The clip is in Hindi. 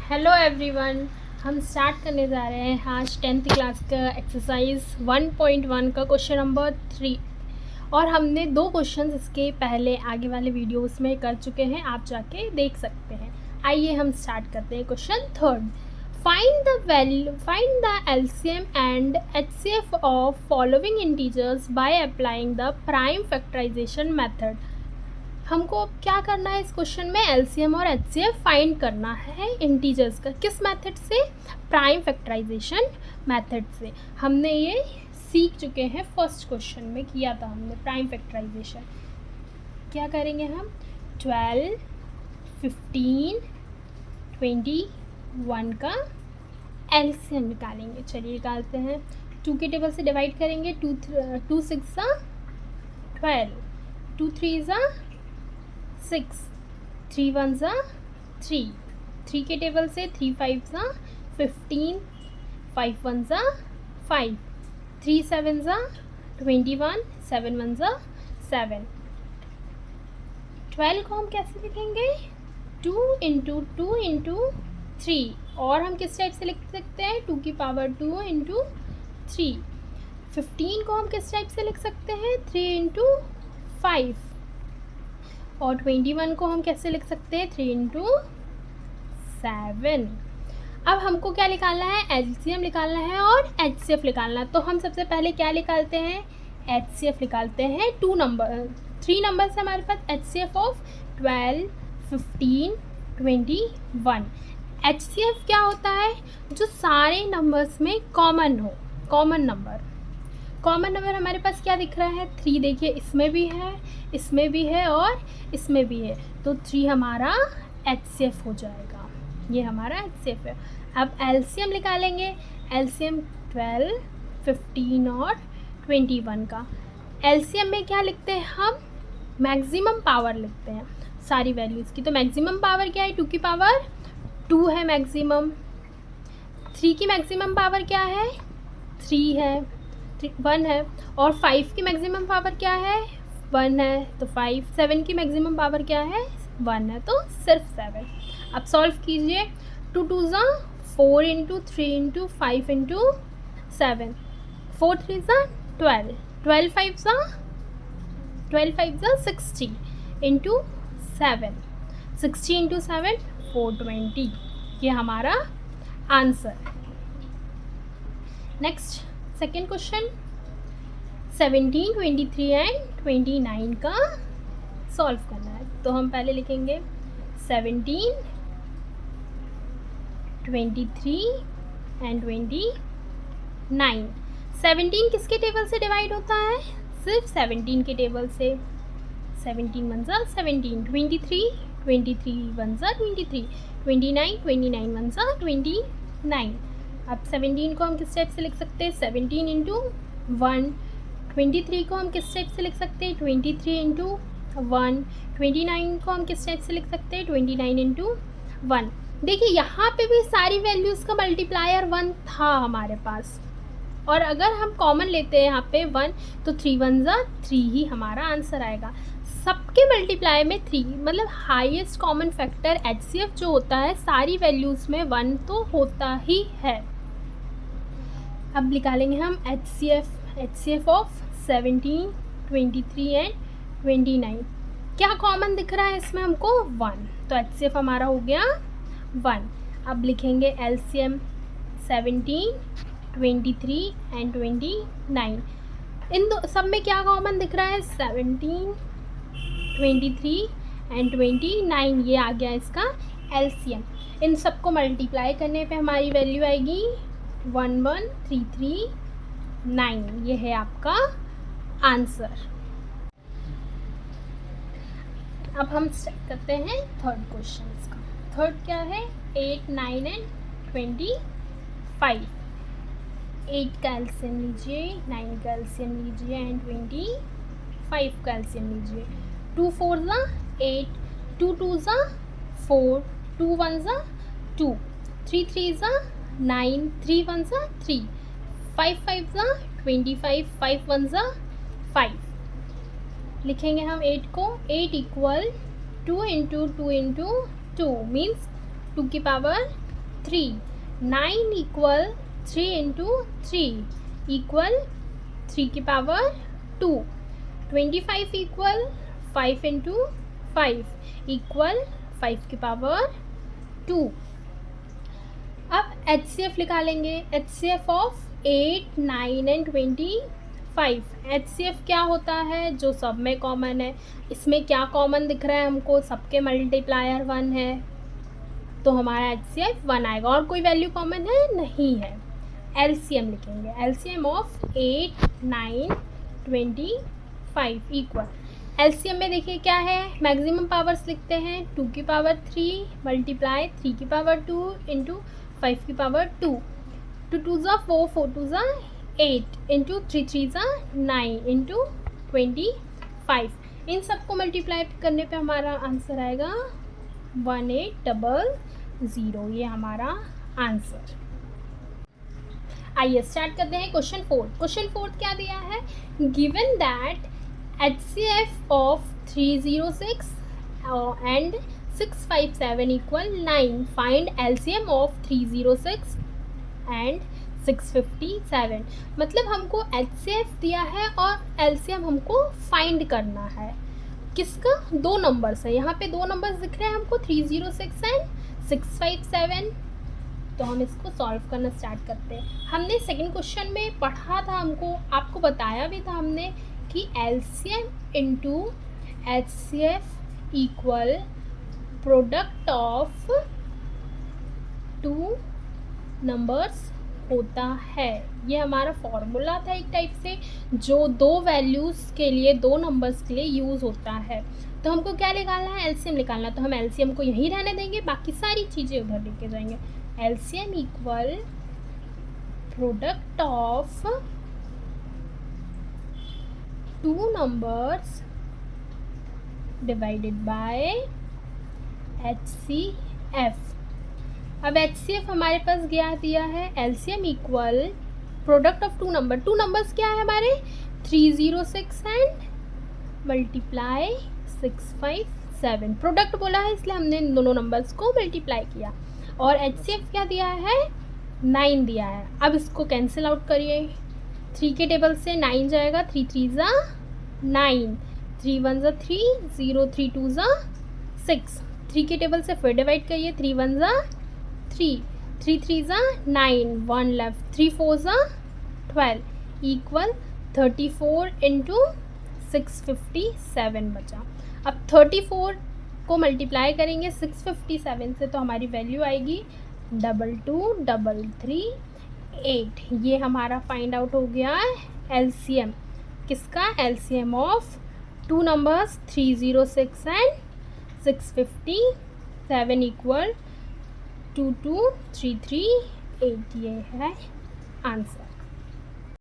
Hello everyone. हम स्टार्ट करने जा रहे हैं आज 10th क्लास का एक्सरसाइज 1.1 का क्वेश्चन नंबर 3। और हमने 2 क्वेश्चंस इसके पहले आगे वाले वीडियोस में कर चुके हैं, आप जाके देख सकते हैं। आइए हम स्टार्ट करते हैं question 3। Find the LCM and HCF of following integers by applying the prime factorization method. हमको अब क्या करना है इस क्वेश्चन में, एलसीएम और एचसीएफ फाइंड करना है इंटीजर्स का। किस मेथड से? प्राइम फैक्टराइजेशन मेथड से। हमने ये सीख चुके हैं, फर्स्ट क्वेश्चन में किया था हमने प्राइम फैक्टराइजेशन। क्या करेंगे हम? 12, 15, 21 का एलसीएम निकालेंगे। चलिए निकालते हैं। 2 के टेबल से डिवाइड करेंगे। 2 6 12, 2 3 6, 3 1 3, 3 के टेबल से 3 5 15, 5 1 5, 3 7 21, 7 1 7। 12 को हम कैसे लिखेंगे? 2 इंटू 2 इंटू 3, और हम किस टाइप से लिख सकते हैं? 2 की पावर 2 इंटू 3। 15 को हम किस टाइप से लिख सकते हैं? 3 इंटू 5। और 21 को हम कैसे लिख सकते हैं? 3 इंटू 7। अब हमको क्या निकालना है? एलसीएम निकालना है और एचसीएफ निकालना है। तो हम सबसे पहले क्या निकालते हैं? एचसीएफ निकालते हैं। 3 नंबर से हमारे पास एचसीएफ ऑफ 12, 15, 21। एचसीएफ क्या होता है? जो सारे नंबर्स में कॉमन हो, कॉमन नंबर हमारे पास क्या दिख रहा है? 3। देखिए, इसमें भी है, इसमें भी है और इसमें भी है, तो 3 हमारा एचसीएफ हो जाएगा। ये हमारा एचसीएफ है। अब एलसीएम निकालेंगे। एलसीएम 12, 15 और 21 का। एलसीएम में क्या लिखते हैं हम? मैक्सिमम पावर लिखते हैं सारी वैल्यूज़ की। तो मैक्सिमम पावर क्या है? 2 की पावर 2 है मैक्सिमम। 3 की मैक्सिमम पावर क्या है? 3 है, 1 है। और 5 की मैक्सिमम पावर क्या है? 1 है, तो 5। 7 की मैक्सिमम पावर क्या है? 1 है, तो सिर्फ 7। अब सॉल्व कीजिए। 2 2 4 into 3 into 5 into 7, 4 3 12, 12 5 60 into 7, 60 into 7 420। ये हमारा answer. Next second question 17, 23 and 29 का सॉल्व करना है। तो हम पहले लिखेंगे 17, 23 एंड 29। 17 किसके टेबल से डिवाइड होता है? सिर्फ 17 के टेबल से। 17 1 17, 23 23 1 23, 29 29 1 29। अब 17 को हम किस टाइप से लिख सकते हैं? 17 इंटू 1। 23 को हम किस टाइप से लिख सकते हैं? 23 इंटू 1। 29 को हम किस टाइप से लिख सकते हैं? 29 इंटू 1। देखिए, यहाँ पे भी सारी वैल्यूज़ का मल्टीप्लायर 1 था हमारे पास, और अगर हम कॉमन लेते हैं यहाँ पे 1, तो 3 1 3 ही हमारा आंसर आएगा। सबके मल्टीप्लाई में 3, मतलब हाईएस्ट कॉमन फैक्टर एचसीएफ जो होता है, सारी वैल्यूज़ में 1 तो होता ही है। अब निकालेंगे हम एचसीएफ ऑफ 17, 23 एंड 29। क्या कॉमन दिख रहा है इसमें हमको? 1, तो एचसीएफ हमारा हो गया 1। अब लिखेंगे एलसीएम 17, 23 एंड 29। इन दो सब में क्या कॉमन दिख रहा है? 17, 23 एंड 29, ये आ गया इसका एलसीएम। इन सबको मल्टीप्लाई करने पे हमारी वैल्यू आएगी 11339। ये है आपका आंसर। अब हम स्टार्ट करते हैं थर्ड क्वेश्चन का। थर्ड क्या है? 8, 9 एंड 25। 8 का एलसीएम लीजिए, 9 का एलसीएम लीजिए एंड 25 का एलसीएम लीजिए। 2 4 8, 2 2 4, 2 1 2, 3 3 9, 3 1 3, 5 5 25, 5 1 5। लिखेंगे हम 8 को। 8 इक्वल 2 इंटू 2 इंटू 2 मीन्स 2 की पावर 3, 9 इक्वल 3 इंटू 3 इक्वल 3 की पावर 2, 25 इक्वल 5 इंटू 5 इक्वल 5 की पावर 2। अब HCF निकालेंगे, HCF ऑफ 8, 9 एंड 25। HCF क्या होता है, जो सब में कॉमन है। इसमें क्या कॉमन दिख रहा है हमको, सबके मल्टीप्लायर 1 है, तो हमारा HCF 1 आएगा, और कोई वैल्यू कॉमन है नहीं है। LCM लिखेंगे, LCM ऑफ 8, 9, 25 इक्वल, LCM में देखिए क्या है, मैक्सिमम पावर्स लिखते हैं, 2 की पावर 3 मल्टीप्लाई 3 की पावर 2 इंटू 5 की पावर 2, 2 2 ज़ा 4, 4 2 ज़ा 8 इंटू 3 3 ज़ा 9 इंटू 25। इन सबको मल्टीप्लाई करने पे हमारा आंसर आएगा 1800, ये हमारा आंसर। आइए स्टार्ट करते हैं क्वेश्चन 4। क्वेश्चन 4 क्या दिया है, given that HCF of 306 and 657 equal 9, find LCM of 306 and 657। मतलब हमको HCF दिया है और LCM हमको फाइंड करना है, किसका, दो नंबर्स है, यहाँ पे दो नंबर्स दिख रहे हैं हमको, 306 एंड 657। तो हम इसको सॉल्व करना स्टार्ट करते हैं। हमने सेकंड क्वेश्चन में पढ़ा था, हमको आपको बताया भी था हमने कि LCM into HCF equal product of two numbers होता है। ये हमारा फॉर्मूला था एक टाइप से, जो दो वैल्यूज़ के लिए, दो नंबर्स के लिए यूज़ होता है। तो हमको क्या निकालना है, LCM निकालना। तो हम LCM को यहीं रहने देंगे, बाकी सारी चीज़ें उधर लेके जाएंगे। LCM equal product of two numbers divided by HCF। अब HCF हमारे पास गया दिया है, LCM equal product of two number. Two numbers क्या है हमारे, 306 एंड मल्टीप्लाई 657। प्रोडक्ट बोला है इसलिए हमने इन दोनों नंबर्स को मल्टीप्लाई किया। और HCF क्या दिया है, 9 दिया है। अब इसको कैंसिल आउट करिए, 3 के टेबल से 9 जाएगा, 3 3 ज़ा 9, 3 1 ज़ा 3, 0 3 2 ज़ा 6। 3 के टेबल से फिर डिवाइड करिए, 3 1 ज़ा 3, 3 3 ज़ा 9, 1 लेफ्ट, 3 4 ज़ा 12 इक्वल 34 इंटू 657 बचा। अब 34 को मल्टीप्लाई करेंगे 657 से, तो हमारी वैल्यू आएगी 22338। ये हमारा फाइंड आउट हो गया LCM, किसका, LCM of two numbers 306 and 657 equal 22338। ये है आंसर।